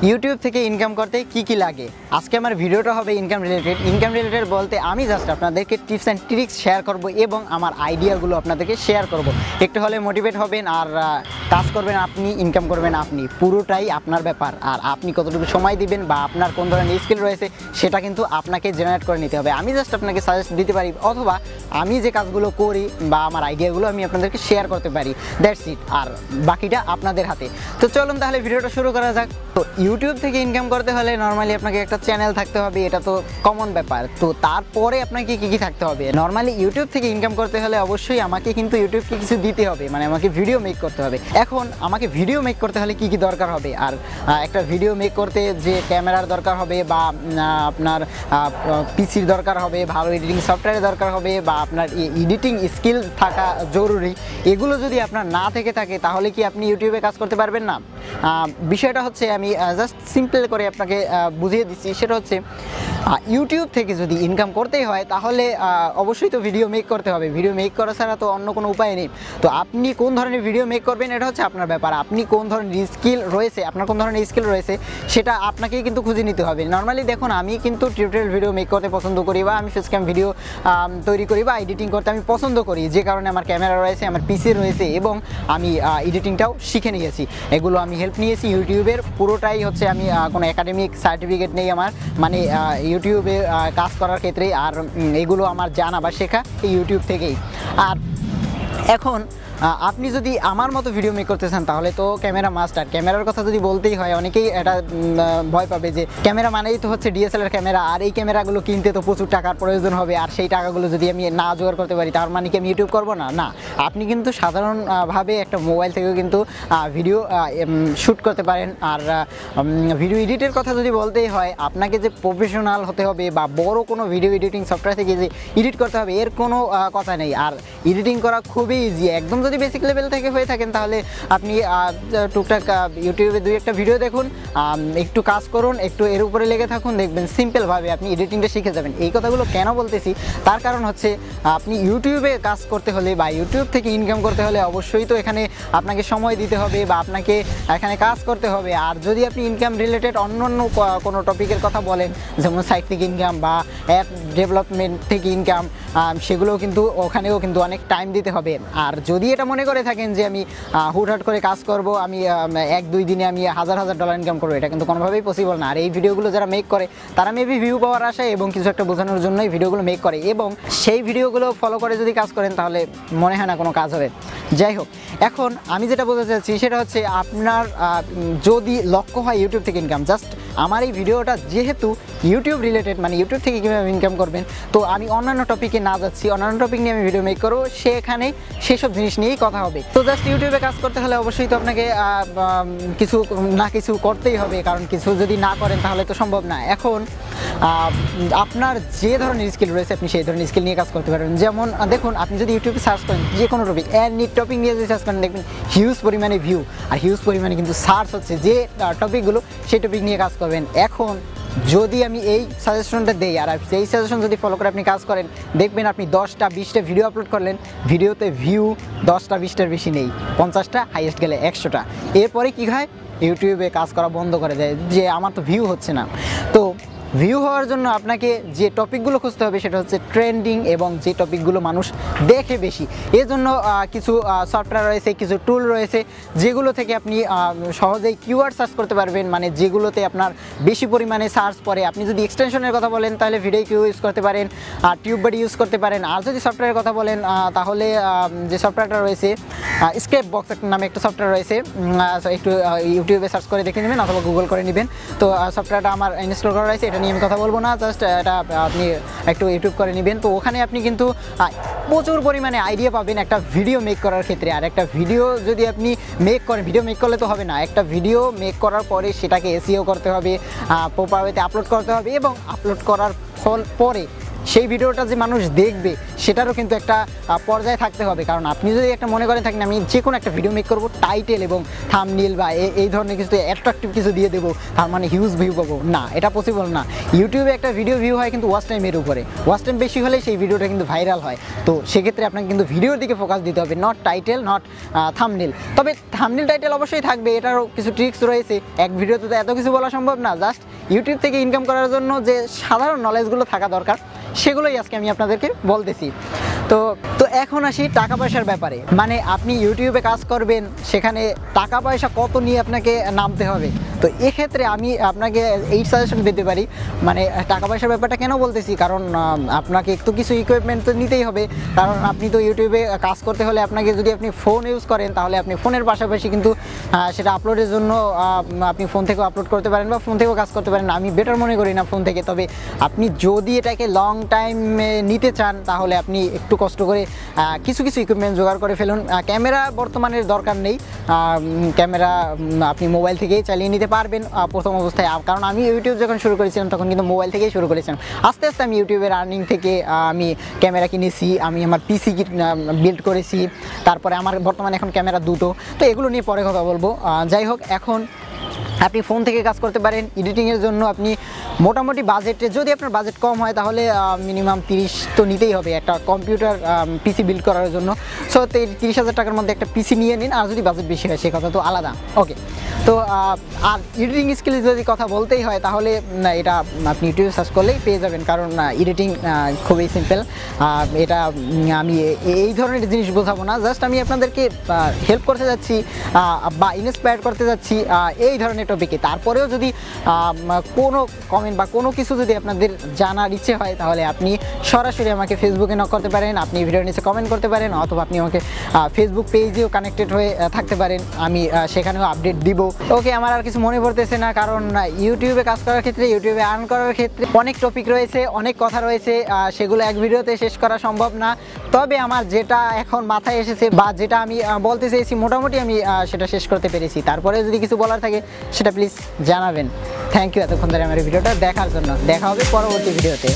YouTube থেকে income করতে কি লাগে। আজকে আমার ভিডিওটা হবে ইনকাম রিলেটেড বলতে আমি জাস্ট আপনাদেরকে টিপস অ্যান্ড ট্রিক্স শেয়ার করব এবং আমার আইডিয়াগুলো আপনাদেরকে শেয়ার করব। একটু হলে মোটিভেট হবেন আর কাজ করবেন আপনি, ইনকাম করবেন আপনি, পুরোটাই আপনার ব্যাপার। আর আপনি কতটুকু সময় দিবেন বা আপনার কোন ধরনের স্কিল রয়েছে সেটা কিন্তু আপনাকে জেনারেট করে নিতে হবে। আমি জাস্ট আপনাকে সাজেস্ট দিতে পারি অথবা আমি যে কাজগুলো করি বা আমার আইডিয়াগুলো আমি আপনাদেরকে শেয়ার করতে পারি, দ্যাটস ইট। আর বাকিটা আপনাদের হাতে। তো চলুন তাহলে ভিডিওটা শুরু করা যাক। তো ইউটিউব থেকে ইনকাম করতে হলে নর্মালি আপনাকে একটা চ্যানেল থাকতে হবে, এটা তো কমন ব্যাপার। তো তারপরে আপনাকে কি থাকতে হবে, নর্মালি ইউটিউব থেকে ইনকাম করতে হলে অবশ্যই আমাকে কিন্তু ইউটিউবকে কিছু দিতে হবে, মানে আমাকে ভিডিও মেক করতে হবে। এখন আমাকে ভিডিও মেক করতে হলে কি দরকার হবে, আর একটা ভিডিও মেক করতে যে ক্যামেরার দরকার হবে বা আপনার পিসির দরকার হবে, ভালো এডিটিং সফটওয়্যারের দরকার হবে বা আপনার এডিটিং স্কিল থাকা জরুরি। এগুলো যদি আপনার না থেকে থাকে তাহলে কি আপনি ইউটিউবে কাজ করতে পারবেন না? বিষয়টা হচ্ছে আমি জাস্ট সিম্পল করে আপনাকে বুঝিয়ে দিচ্ছি। সেটা হচ্ছে ইউটিউব থেকে যদি ইনকাম করতেই হয় তাহলে অবশ্যই তো ভিডিও মেক করতে হবে। ভিডিও মেক করা ছাড়া তো অন্য কোনো উপায় নেই। তো আপনি কোন ধরনের ভিডিও মেক করবেন এটা হচ্ছে আপনার ব্যাপার। আপনি কোন ধরনের স্কিল রয়েছে, আপনার কোন ধরনের স্কিল রয়েছে সেটা আপনাকেই কিন্তু খুঁজে নিতে হবে। নর্মালি দেখুন, আমি কিন্তু টিউটোরিয়াল ভিডিও মেক করতে পছন্দ করি বা আমি ফেস ক্যাম ভিডিও তৈরি করি বা এডিটিং করতে আমি পছন্দ করি, যে কারণে আমার ক্যামেরা রয়েছে, আমার পিসি রয়েছে এবং আমি এডিটিংটাও শিখে নিয়েছি। এগুলো আমি হেল্প নিয়েছি ইউটিউবের। পুরোটাই হচ্ছে আমি কোনো একাডেমিক সার্টিফিকেট নেই আমার, মানে ইউটিউবে কাজ করার ক্ষেত্রে। আর এগুলো আমার জানা বা শেখা এই ইউটিউব থেকেই। আর এখন আপনি যদি আমার মতো ভিডিও মেক করতে চান তাহলে তো ক্যামেরা মাস্ট। আর ক্যামেরার কথা যদি বলতেই হয়, অনেকেই এটা ভয় পাবে যে ক্যামেরা মানেই তো হচ্ছে ডিএসএলআর ক্যামেরা, আর এই ক্যামেরাগুলো কিনতে তো প্রচুর টাকার প্রয়োজন হবে, আর সেই টাকাগুলো যদি আমি না জোগাড় করতে পারি তার মানে কি আমি ইউটিউব করবো না? না, আপনি কিন্তু সাধারণভাবে একটা মোবাইল থেকেও কিন্তু ভিডিও শ্যুট করতে পারেন। আর ভিডিও এডিটের কথা যদি বলতেই হয়, আপনাকে যে প্রফেশনাল হতে হবে বা বড় কোনো ভিডিও এডিটিং সফটওয়্যার থেকে যে এডিট করতে হবে এর কোনো কথা নেই। আর এডিটিং করা খুবই ইজি। একদম যদি বেসিক লেভেল থেকে হয়ে থাকেন তাহলে আপনি টুকটাক ইউটিউবে 2-1টা ভিডিও দেখুন, একটু কাজ করুন, একটু এর উপরে লেগে থাকুন, দেখবেন সিম্পলভাবে আপনি এডিটিংটা শিখে যাবেন। এই কথাগুলো কেন বলতেছি, তার কারণ হচ্ছে আপনি ইউটিউবে কাজ করতে হলে বা ইউটিউব থেকে ইনকাম করতে হলে অবশ্যই তো এখানে আপনাকে সময় দিতে হবে বা আপনাকে এখানে কাজ করতে হবে। আর যদি আপনি ইনকাম রিলেটেড অন্য কোনো টপিকের কথা বলেন, যেমন সাইট থেকে ইনকাম বা অ্যাপ ডেভেলপমেন্ট থেকে ইনকাম, সেগুলোও কিন্তু ওখানেও কিন্তু অনেক টাইম দিতে হবে। আর যদি এটা মনে করে থাকেন যে আমি হুটহাট করে কাজ করব, আমি 1-2 দিনে আমি $1000 ইনকাম করবো, এটা কিন্তু কোনোভাবেই পসিবল না। আর এই ভিডিওগুলো যারা মেক করে তারা মেবি ভিউ পাওয়ার আশায় এবং কিছু একটা বোঝানোর জন্যই ভিডিওগুলো মেক করে, এবং সেই ভিডিওগুলো ফলো করে যদি কাজ করেন তাহলে মনে হয় না কোনো কাজ হবে। যাই হোক, এখন আমি যেটা বলতে চাচ্ছি সেটা হচ্ছে আপনার যদি লক্ষ্য হয় ইউটিউব থেকে ইনকাম, জাস্ট আমার এই ভিডিওটা যেহেতু ইউটিউব রিলেটেড, মানে ইউটিউব থেকে কীভাবে ইনকাম করবেন, তো আমি অন্যান্য টপিকে না যাচ্ছি, অন্যান্য টপিক নিয়ে আমি ভিডিও মেক করবো, সেখানে সেসব জিনিস নিয়েই কথা হবে। তো জাস্ট ইউটিউবে কাজ করতে হলে অবশ্যই তো আপনাকে কিছু না কিছু করতেই হবে, কারণ কিছু যদি না করেন তাহলে তো সম্ভব না। এখন আপনার যে ধরনের স্কিল রয়েছে আপনি সেই ধরনের স্কিল নিয়ে কাজ করতে পারবেন। যেমন দেখুন, আপনি যদি ইউটিউবে সার্চ করেন যে কোনো টপিক, এনি টপিক নিয়ে যদি সার্চ করেন দেখবেন হিউজ পরিমাণে ভিউ আর হিউজ পরিমাণে কিন্তু সার্চ হচ্ছে যে টপিকগুলো, সেই টপিক নিয়ে কাজ করবেন। এখন যদি আমি এই সাজেশনটা দেই আর সেই সাজেশন যদি ফলো করে আপনি কাজ করেন, দেখবেন আপনি 10টা-20টা ভিডিও আপলোড করলেন, ভিডিওতে ভিউ 10টা-20টার বেশি নেই, 50টা, হাইয়েস্ট গেলে 100টা। এরপরে কী হয়, ইউটিউবে কাজ করা বন্ধ করে দেয় যে আমার তো ভিউ হচ্ছে না। তো ভিউ হওয়ার জন্য আপনাকে যে টপিকগুলো খুঁজতে হবে সেটা হচ্ছে ট্রেন্ডিং এবং যে টপিকগুলো মানুষ দেখে বেশি। এর জন্য কিছু সফটওয়্যার রয়েছে, কিছু টুল রয়েছে যেগুলো থেকে আপনি সহজেই কিওয়ার্ড সার্চ করতে পারবেন, মানে যেগুলোতে আপনার বেশি পরিমাণে সার্চ পড়ে। আপনি যদি এক্সটেনশনের কথা বলেন তাহলে ভিডিও কিউ ইউজ করতে পারেন, আর টিউববাডি ইউজ করতে পারেন। আর যদি সফটওয়্যারের কথা বলেন তাহলে যে সফটওয়্যারটা রয়েছে স্কেপ বক্স নামে একটা সফটওয়্যার রয়েছে, একটু ইউটিউবে সার্চ করে দেখে নেবেন অথবা গুগল করে নেবেন। তো সফটওয়্যারটা আমার ইনস্টল করা রয়েছে, এটা নিয়ে আমি কথা বলবো না, জাস্ট এটা আপনি একটু ইউটিউব করে নেবেন। তো ওখানে আপনি কিন্তু প্রচুর পরিমাণে আইডিয়া পাবেন একটা ভিডিও মেক করার ক্ষেত্রে। আর একটা ভিডিও যদি আপনি মেক করেন, ভিডিও মেক করলে তো হবে না, একটা ভিডিও মেক করার পরে সেটাকে এসইও করতে হবে, প্রপার ওয়েতে আপলোড করতে হবে, এবং আপলোড করার পরে সেই ভিডিওটা যে মানুষ দেখবে সেটারও কিন্তু একটা পর্যায়ে থাকতে হবে। কারণ আপনি যদি একটা মনে করে থাকেন আমি যে কোনো একটা ভিডিও মেক করবো, টাইটেল এবং থাম্বনেল বা এই ধরনের কিছু অ্যাট্রাকটিভ কিছু দিয়ে দেবো, তার মানে হিউজ ভিউ পাবো, না, এটা পসিবল না। ইউটিউবে একটা ভিডিও ভিউ হয় কিন্তু ওয়াচ টাইমের উপরে, ওয়াচ টাইম বেশি হলে সেই ভিডিওটা কিন্তু ভাইরাল হয়। তো সেক্ষেত্রে আপনাকে কিন্তু ভিডিওর দিকে ফোকাস দিতে হবে, নট টাইটেল, নট থাম্বনেল। তবে থাম্বনেল টাইটেল অবশ্যই থাকবে, এটারও কিছু ট্রিক্স রয়েছে। এক ভিডিওতে তো এত কিছু বলা সম্ভব না। জাস্ট ইউটিউব থেকে ইনকাম করার জন্য যে সাধারণ নলেজগুলো থাকা দরকার সেগুলোই আজকে আমি আপনাদেরকে বলতেছি। তো এখন আসি টাকা পয়সার ব্যাপারে। মানে আপনি ইউটিউবে কাজ করবেন, সেখানে টাকা পয়সা কত নিয়ে আপনাকে নামতে হবে। তো এক্ষেত্রে আমি আপনাকে এই সাজেশন দিতে পারি, মানে টাকা পয়সার ব্যাপারটা কেন বলতেছি, কারণ আপনাকে একটু কিছু ইকুইপমেন্ট তো নিতেই হবে। কারণ আপনি তো ইউটিউবে কাজ করতে হলে আপনাকে, যদি আপনি ফোন ইউজ করেন তাহলে আপনি ফোনের পাশাপাশি কিন্তু সেটা আপলোডের জন্য আপনি ফোন থেকেও আপলোড করতে পারেন বা ফোন থেকেও কাজ করতে পারেন। আমি বেটার মনে করি না ফোন থেকে। তবে আপনি যদি এটাকে লং টাইম নিতে চান তাহলে আপনি একটু কষ্ট করে কিছু ইকুইপমেন্ট জোগাড় করে ফেলুন। ক্যামেরা বর্তমানের দরকার নেই, ক্যামেরা আপনি মোবাইল থেকেই চালিয়ে নিতে পারবেন প্রথম অবস্থায়। কারণ আমি ইউটিউব যখন শুরু করেছিলাম তখন কিন্তু মোবাইল থেকেই শুরু করেছিলাম। আস্তে আস্তে আমি ইউটিউবের আর্নিং থেকে আমি ক্যামেরা কিনেছি, আমি আমার পিসি বিল্ড করেছি, তারপরে আমার বর্তমানে এখন ক্যামেরা দুটো। তো এগুলো নিয়ে পরে কথা বলবো। যাই হোক, এখন আপনি ফোন থেকে কাজ করতে পারেন। এডিটিংয়ের জন্য আপনি মোটামুটি বাজেটে, যদি আপনার বাজেট কম হয় তাহলে মিনিমাম 30 তো নিতেই হবে একটা কম্পিউটার পিসি বিল্ড করার জন্য। সো 30,000 টাকার মধ্যে একটা পিসি নিয়ে নিন। আর যদি বাজেট বেশি হয় সে কথা তো আলাদা। ওকে, তো আর এডিটিং স্কিল যদি কথা বলতেই হয় তাহলে এটা আপনি ইউটিউবে সার্চ করলেই পেয়ে যাবেন। কারণ এডিটিং খুবই সিম্পল। এটা আমি এই ধরনের জিনিস বোঝাবো না, জাস্ট আমি আপনাদেরকে হেল্প করতে যাচ্ছি বা ইন্সপায়ার করতে যাচ্ছি এই ধরনের টপিকে। তারপরেও যদি কোনো কমেন্ট বা কোনো কিছু যদি আপনাদের জানার ইচ্ছে হয় তাহলে আপনি সরাসরি আমাকে ফেসবুকে নক করতে পারেন, আপনি ভিডিওর নিচে কমেন্ট করতে পারেন, অথবা আপনি আমাকে ফেসবুক পেজেও কানেক্টেড হয়ে থাকতে পারেন, আমি সেখানেও আপডেট দিব। ওকে, আমার আর কিছু মনে পড়তেছে না, কারণ ইউটিউবে কাজ করার ক্ষেত্রে, ইউটিউবে আর্ন করার ক্ষেত্রে অনেক টপিক রয়েছে, অনেক কথা রয়েছে, সেগুলো এক ভিডিওতে শেষ করা সম্ভব না। তবে আমার যেটা এখন মাথায় এসেছে বা যেটা আমি বলতে চেয়েছি মোটামুটি আমি সেটা শেষ করতে পেরেছি। তারপরে যদি কিছু বলার থাকে সেটা প্লিজ জানাবেন। থ্যাংক ইউ এতক্ষণ ধরে আমার ভিডিওটা দেখার জন্য। দেখা হবে পরবর্তী ভিডিওতে।